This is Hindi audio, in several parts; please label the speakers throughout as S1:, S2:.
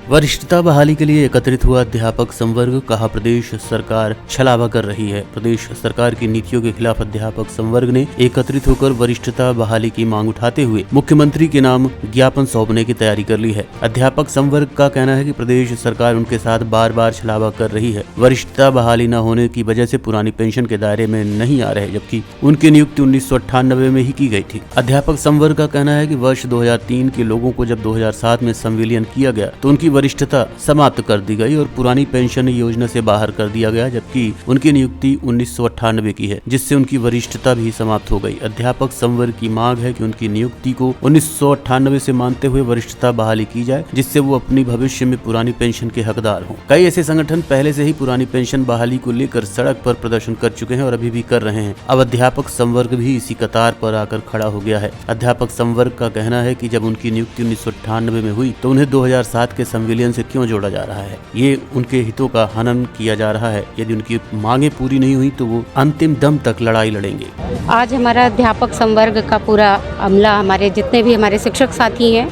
S1: वरिष्ठता बहाली के लिए एकत्रित हुआ अध्यापक संवर्ग, कहा प्रदेश सरकार छलावा कर रही है। प्रदेश सरकार की नीतियों के खिलाफ अध्यापक संवर्ग ने एकत्रित होकर वरिष्ठता बहाली की मांग उठाते हुए मुख्यमंत्री के नाम ज्ञापन सौंपने की तैयारी कर ली है। अध्यापक संवर्ग का कहना है कि प्रदेश सरकार उनके साथ बार बार छलावा कर रही है। वरिष्ठता बहाली न होने की वजह से पुरानी पेंशन के दायरे में नहीं आ रहे, जबकि उनकी नियुक्ति 1998 में ही की गई थी। अध्यापक संवर्ग का कहना है कि वर्ष 2003 के लोगों को जब 2007 में संविलियन किया गया तो उनकी वरिष्ठता समाप्त कर दी गई और पुरानी पेंशन योजना से बाहर कर दिया गया, जबकि उनकी नियुक्ति 1998 की है, जिससे उनकी वरिष्ठता भी समाप्त हो गई। अध्यापक संवर्ग की मांग है कि उनकी नियुक्ति को 1998 से मानते हुए वरिष्ठता बहाली की जाए, जिससे वो अपनी भविष्य में पुरानी पेंशन के हकदार हों। कई ऐसे संगठन पहले से ही पुरानी पेंशन बहाली को लेकर सड़क पर प्रदर्शन कर चुके हैं और अभी भी कर रहे हैं। अब अध्यापक संवर्ग भी इसी कतार पर आकर खड़ा हो गया है। अध्यापक संवर्ग का कहना है कि जब उनकी नियुक्ति 1998 में हुई तो उन्हें 2007 के संविलियन से क्यों जोड़ा जा रहा है। ये उनके हितों का हनन किया जा रहा है। यदि उनकी मांगे पूरी नहीं हुई तो वो अंतिम दम तक लड़ाई लड़ेंगे।
S2: आज हमारा अध्यापक संवर्ग का पूरा अमला, हमारे जितने भी हमारे शिक्षक साथी हैं,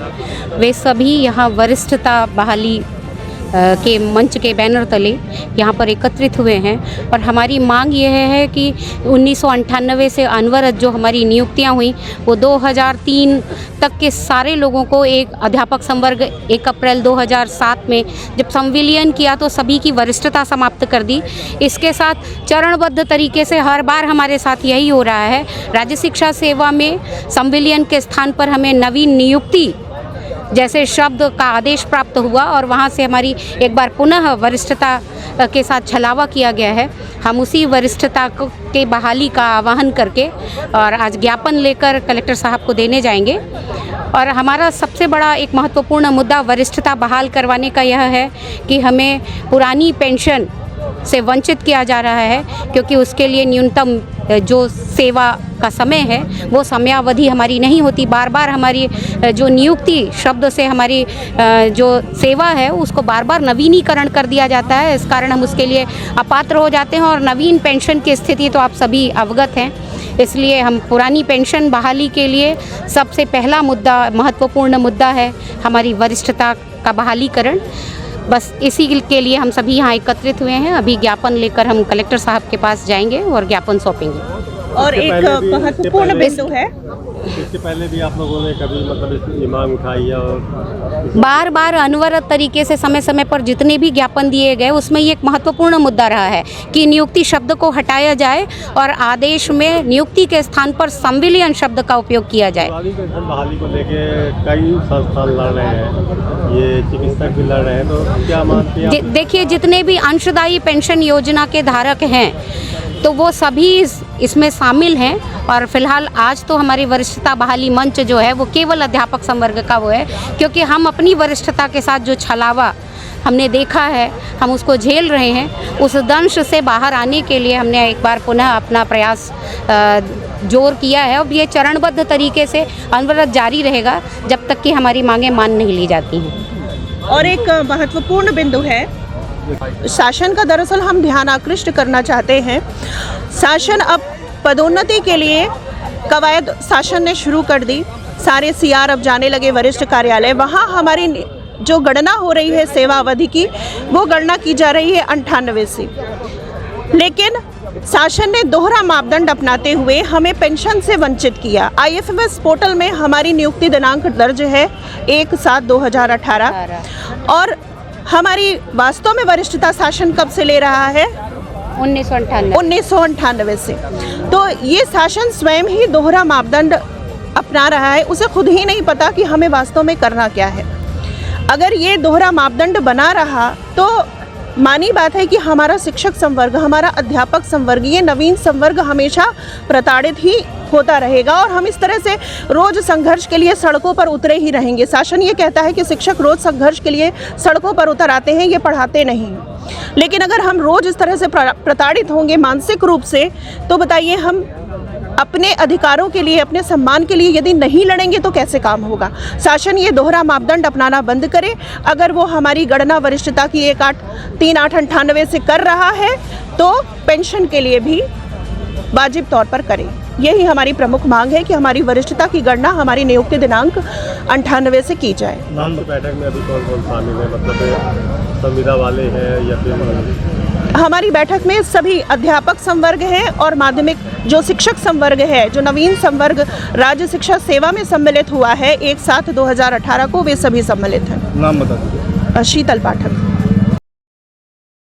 S2: वे सभी यहाँ वरिष्ठता बहाली के मंच के बैनर तले यहाँ पर एकत्रित हुए हैं और हमारी मांग यह है कि 1998 से अनवरत जो हमारी नियुक्तियाँ हुई वो 2003 तक के सारे लोगों को एक अध्यापक संवर्ग 1 अप्रैल 2007 में जब संविलियन किया तो सभी की वरिष्ठता समाप्त कर दी। इसके साथ चरणबद्ध तरीके से हर बार हमारे साथ यही हो रहा है। राज्य शिक्षा सेवा में संविलियन के स्थान पर हमें नवीन नियुक्ति जैसे शब्द का आदेश प्राप्त हुआ और वहाँ से हमारी एक बार पुनः वरिष्ठता के साथ छलावा किया गया है। हम उसी वरिष्ठता के बहाली का आह्वान करके और आज ज्ञापन लेकर कलेक्टर साहब को देने जाएंगे। और हमारा सबसे बड़ा एक महत्वपूर्ण मुद्दा वरिष्ठता बहाल करवाने का यह है कि हमें पुरानी पेंशन से वंचित किया जा रहा है, क्योंकि उसके लिए न्यूनतम जो सेवा का समय है वो समयावधि हमारी नहीं होती। बार बार हमारी जो नियुक्ति शब्द से हमारी जो सेवा है उसको बार बार नवीनीकरण कर दिया जाता है। इस कारण हम उसके लिए अपात्र हो जाते हैं और नवीन पेंशन की स्थिति तो आप सभी अवगत हैं। इसलिए हम पुरानी पेंशन बहाली के लिए सबसे पहला मुद्दा, महत्वपूर्ण मुद्दा है हमारी वरिष्ठता का बहालीकरण। बस इसी के लिए हम सभी यहाँ एकत्रित हुए हैं। अभी ज्ञापन लेकर हम कलेक्टर साहब के पास जाएंगे और ज्ञापन सौंपेंगे।
S3: और एक महत्वपूर्ण बिंदु है,
S4: इससे पहले भी आप लोगों ने कभी मतलब ये मांग उठाई है और
S2: बार बार अनवरत तरीके से समय समय पर जितने भी ज्ञापन दिए गए उसमें ये एक महत्वपूर्ण मुद्दा रहा है कि नियुक्ति शब्द को हटाया जाए और आदेश में नियुक्ति के स्थान पर संविलियन शब्द का उपयोग किया जाए।
S4: पेंशन बहाली को लेके कई संस्थान लड़ रहे हैं, ये चिकित्सक भी लड़ रहे हैं, तो क्या मानते हैं?
S2: देखिए, जितने भी अंशदायी पेंशन योजना के धारक हैं तो वो सभी इसमें शामिल हैं और फिलहाल आज तो हमारी वरिष्ठता बहाली मंच जो है वो केवल अध्यापक संवर्ग का वो है, क्योंकि हम अपनी वरिष्ठता के साथ जो छलावा हमने देखा है हम उसको झेल रहे हैं। उस दंश से बाहर आने के लिए हमने एक बार पुनः अपना प्रयास जोर किया है। अब ये चरणबद्ध तरीके से अनवरत जारी रहेगा जब तक कि हमारी मांगें मान नहीं ली जाती हैं।
S3: और एक महत्वपूर्ण बिंदु है, शासन का दरअसल हम ध्यान आकृष्ट करना चाहते हैं। शासन अब पदोन्नति के लिए कवायद शासन ने शुरू कर दी। सारे सीआर अब जाने लगे वरिष्ठ कार्यालय। वहाँ हमारी जो गणना हो रही है सेवा अवधि की, वो गणना की जा रही है 98 से। लेकिन शासन ने दोहरा मापदंड अपनाते हुए हमें पेंशन से वंचित किया। IFMS पोर्टल में हमारी नियुक्ति दिनांक दर्ज है 1/7/2018 और हमारी वास्तव में वरिष्ठता शासन कब से ले रहा है? 1998 से। तो ये शासन स्वयं ही दोहरा मापदंड अपना रहा है। उसे खुद ही नहीं पता कि हमें वास्तव में करना क्या है। अगर ये दोहरा मापदंड बना रहा तो मानी बात है कि हमारा शिक्षक संवर्ग, हमारा अध्यापक संवर्ग, ये नवीन संवर्ग हमेशा प्रताड़ित ही होता रहेगा और हम इस तरह से रोज संघर्ष के लिए सड़कों पर उतरे ही रहेंगे। शासन ये कहता है कि शिक्षक रोज संघर्ष के लिए सड़कों पर उतर आते हैं, ये पढ़ाते नहीं। लेकिन अगर हम रोज इस तरह से प्रताड़ित होंगे मानसिक रूप से, तो बताइए हम अपने अधिकारों के लिए, अपने सम्मान के लिए यदि नहीं लड़ेंगे तो कैसे काम होगा। शासन ये दोहरा मापदंड अपनाना बंद करे। अगर वो हमारी गणना वरिष्ठता की 1/3/98 से कर रहा है तो पेंशन के लिए भी वाजिब तौर पर करे। यही हमारी प्रमुख मांग है कि हमारी वरिष्ठता की गणना हमारी नियुक्ति दिनांक 98 से की जाए।
S4: नाम की बैठक में अभी कौन कौन शामिल है, मतलब संविदा वाले हैं या फिर?
S3: हमारी बैठक में सभी अध्यापक संवर्ग हैं और माध्यमिक जो शिक्षक संवर्ग है, जो नवीन संवर्ग राज्य शिक्षा सेवा में सम्मिलित हुआ है 1/7/2018 को, वे सभी सम्मिलित हैं।
S4: नाम बता दीजिए।
S3: शीतल पाठक।